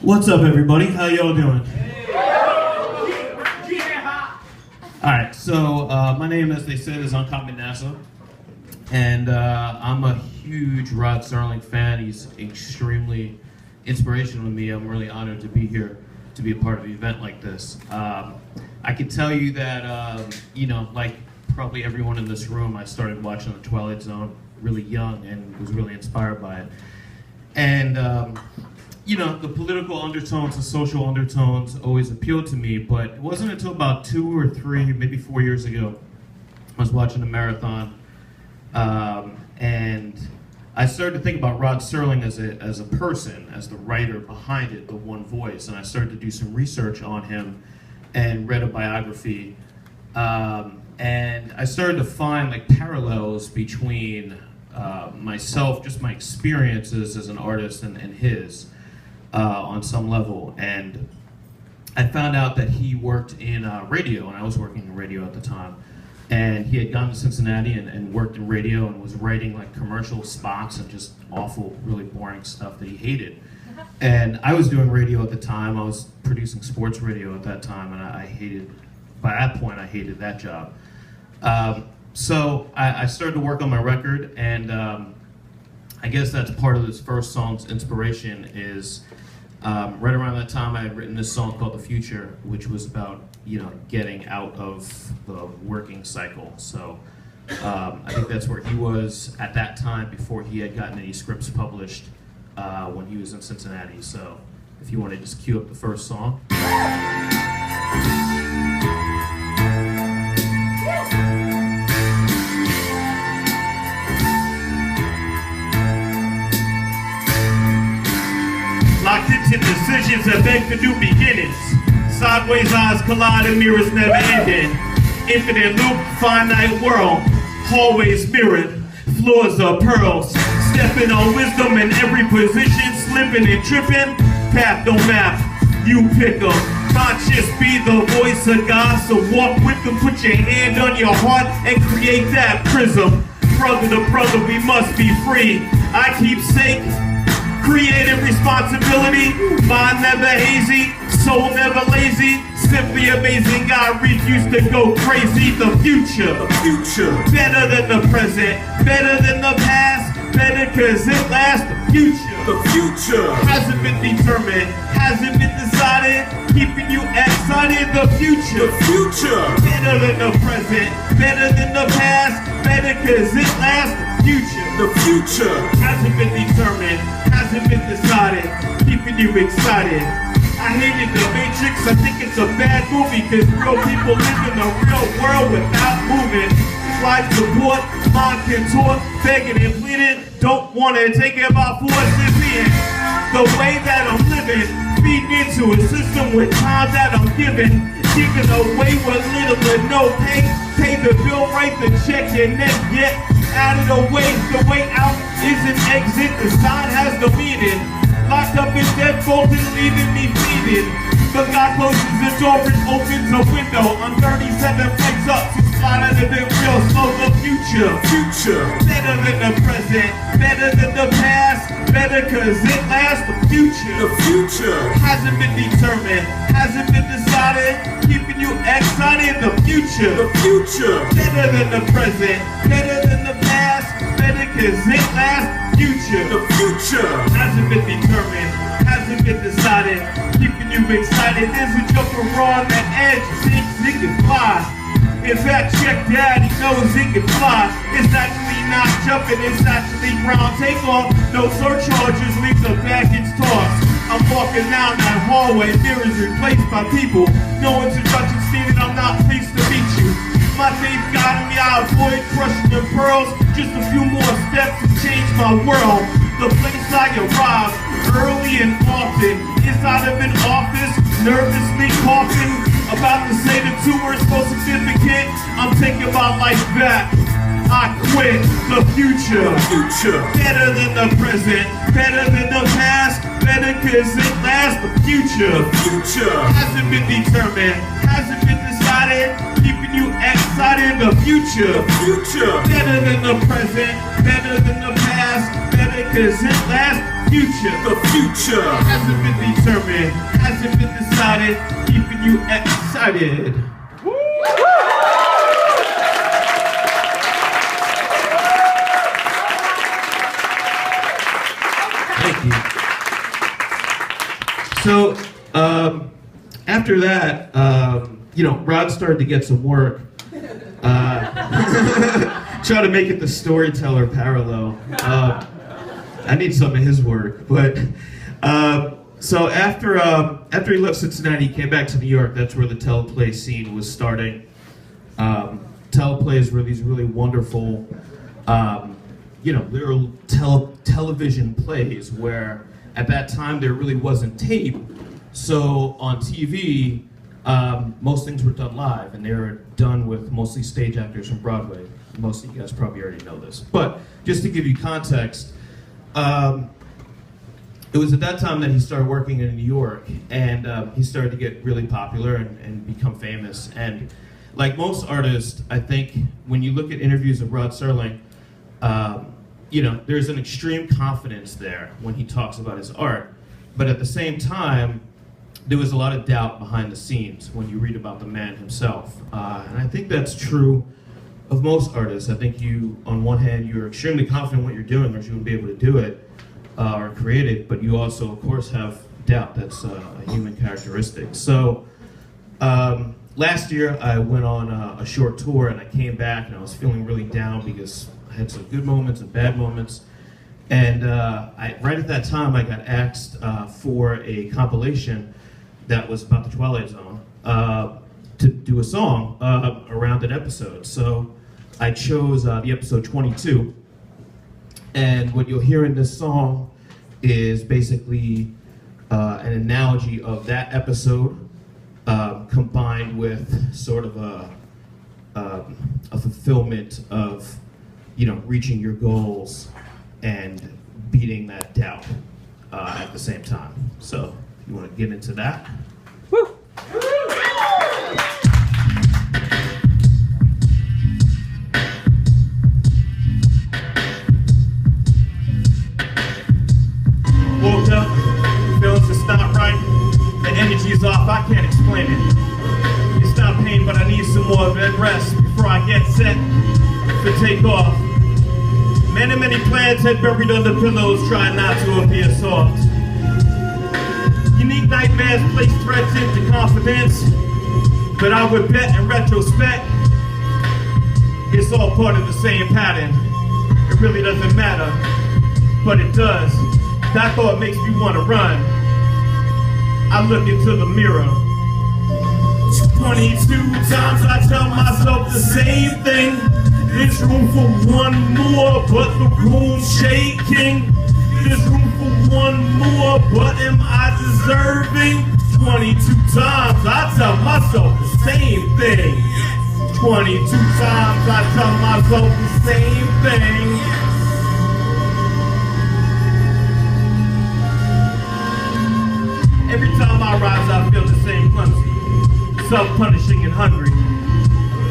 What's up, everybody? How y'all doing? Alright, so my name, as they said, is Uncommon NASA, and I'm a huge Rod Serling fan. He's extremely inspirational to me. I'm really honored to be here to be a part of an event like this. I can tell you that, like probably everyone in this room, I started watching The Twilight Zone really young and was really inspired by it. And, the political undertones, the social undertones always appealed to me, but it wasn't until about 2 or 3, maybe 4 years ago, I was watching a marathon, and I started to think about Rod Serling as a person, as the writer behind it, the one voice, and I started to do some research on him and read a biography, and I started to find like parallels between myself, just my experiences as an artist and his on some level. And I found out that he worked in radio, and I was working in radio at the time. And he had gone to Cincinnati and worked in radio and was writing like commercial spots and just awful, really boring stuff that he hated. And I was doing radio at the time. I was producing sports radio at that time, and I hated, by that point, I hated that job. So I started to work on my record, and I guess that's part of this first song's inspiration is right around that time I had written this song called The Future, which was about, getting out of the working cycle. So I think that's where he was at that time before he had gotten any scripts published when he was in Cincinnati. So if you want to just cue up the first song. Locked into decisions that beg for new beginnings. Sideways eyes collide and mirrors never ending. Infinite loop, finite world. Hallways mirrored, floors are pearls. Stepping on wisdom in every position. Slipping and tripping, path no map. You pick 'em. Conscious be the voice of God. So walk with them, put your hand on your heart and create that prism. Brother to brother, we must be free. I keep sake. Creative responsibility, mind never hazy, soul never lazy, simply amazing. God refused to go crazy. The future, better than the present, better than the past, better cause it lasts. The future hasn't been determined, hasn't been decided, keeping you excited. The future, better than the present, better than the past, better cause it lasts. The future hasn't been determined, hasn't been decided, keeping you excited. I hated the Matrix, I think it's a bad movie, cause real people live in the real world without moving. Life support, mind contort, begging and pleading, don't wanna take it by force and being. The way that I'm living, feeding into a system with time that I'm giving away with little or no pay. Pay the bill, write the check, and then get out of the way. The way out is an exit, the sign has no meaning. Locked up in deadbolted, leaving me feeding. But God closes the door and opens a window. I'm 37 flights up to slide out of it real slow. The future, better than the present, better than the past, better cause it lasts. The future hasn't been determined, hasn't been decided, keeping you excited. The future, better than the present, better than the past, better cause it lasts. The future hasn't been determined, hasn't been decided, keeping you excited. There's a joker on the edge, zig and fly. In fact, check that, he knows he can fly. It's actually not jumping, it's actually ground takeoff. No surcharges, leave the baggage tossed. I'm walking down that hallway, mirrors replaced by people. No introduction stated, I'm not pleased to meet you. My faith guiding me, I avoid crushing the pearls. Just a few more steps to change my world. The place I arrive, early and often. Inside of an office, nervously coughing. About to say the 2 words most significant. I'm taking my life back. I quit. The future, better than the present, better than the past, better cause it lasts. The future hasn't been determined, hasn't been decided, keeping you excited. The future, better than the present, better than the past, better cause it lasts. future. The future Hasn't been determined, hasn't been decided, keeping you excited. Thank you. So, after that, Rod started to get some work. Try to make it the storyteller parallel. I need some of his work, but so after he left Cincinnati, he came back to New York. That's where the teleplay scene was starting. Teleplays were these really wonderful, literal television plays where at that time there really wasn't tape. So on TV, most things were done live, and they were done with mostly stage actors from Broadway. Most of you guys probably already know this. But just to give you context, it was at that time that he started working in New York, and he started to get really popular and become famous. And like most artists, I think when you look at interviews of Rod Serling, there's an extreme confidence there when he talks about his art. But at the same time, there was a lot of doubt behind the scenes when you read about the man himself. And I think that's true of most artists. I think you, on one hand, you're extremely confident in what you're doing, or you wouldn't be able to do it or create it, but you also, of course, have doubt. That's a human characteristic. So last year, I went on a short tour, and I came back, and I was feeling really down because I had some good moments and bad moments. And right at that time, I got asked for a compilation that was about the Twilight Zone to do a song around an episode. So I chose the episode 22. And what you'll hear in this song is basically an analogy of that episode combined with sort of a fulfillment of, reaching your goals and beating that doubt at the same time. So if you want to get into that. Woo! Woke up, feelings just not right. The energy's off, I can't explain it. It's not pain, but I need some more bed rest before I get set to take off. Many plans had buried under pillows, trying not to appear soft. Unique nightmares place threats into confidence, but I would bet in retrospect, it's all part of the same pattern. It really doesn't matter, but it does. That thought makes me want to run. I look into the mirror. 22 times I tell myself the same thing. There's room for one more, but the room's shaking. There's room for one more, but am I deserving? 22 times I tell myself the same thing. 22 times I tell myself the same thing. Every time I rise, I feel the same clumsy, self-punishing and hungry,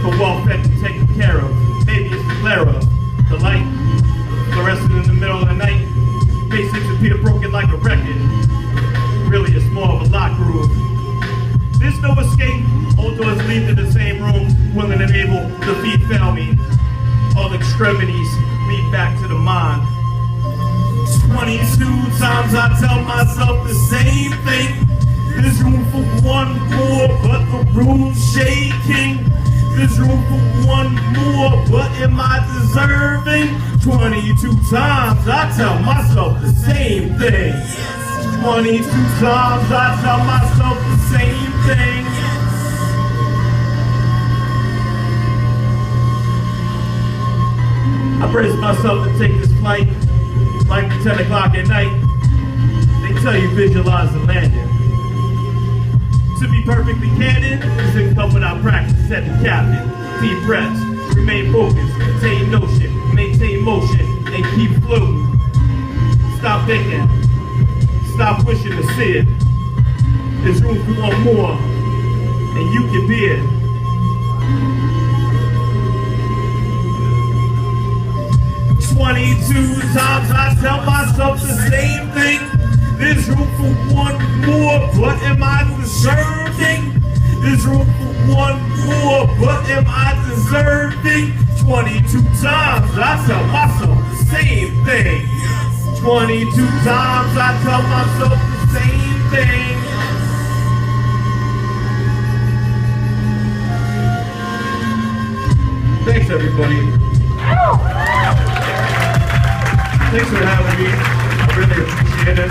for well-fed and taken care of. Maybe it's the glare of the light, fluorescent in the middle of the night. Basics appear broken like a record. Really, it's more of a lock groove. There's no escape. All doors lead to the same room, willing and able. The feet fail me. All extremities lead back to the mind. 22 times I tell myself the same thing. There's room for one more, but the room's shaking. There's room for one more, but am I deserving? 22 times I tell myself the same thing. 22 times I tell myself the same thing. I brace myself to take this flight, like 10 o'clock at night. They tell you visualize the landing. To be perfectly candid, this didn't come without practice, said the captain. Deep breaths, remain focused, maintain notion, maintain motion, and keep floating. Stop thinking, stop wishing to see it. There's room for one more, and you can be it. 22 times I tell myself the same thing. There's room for one more, but am I deserving? There's room for one more, but am I deserving? 22 times I tell myself the same thing. 22 times I tell myself the same thing. Thanks, everybody. Thanks for having me. I really appreciate it.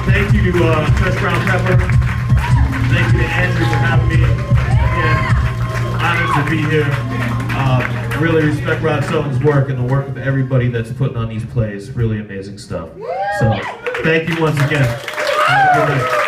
Thank you to Fresh Brown Pepper. Thank you to Andrew for having me. Again, honored to be here. Really respect Rod Serling's work and the work of everybody that's putting on these plays. Really amazing stuff. So, thank you once again. Have a good night.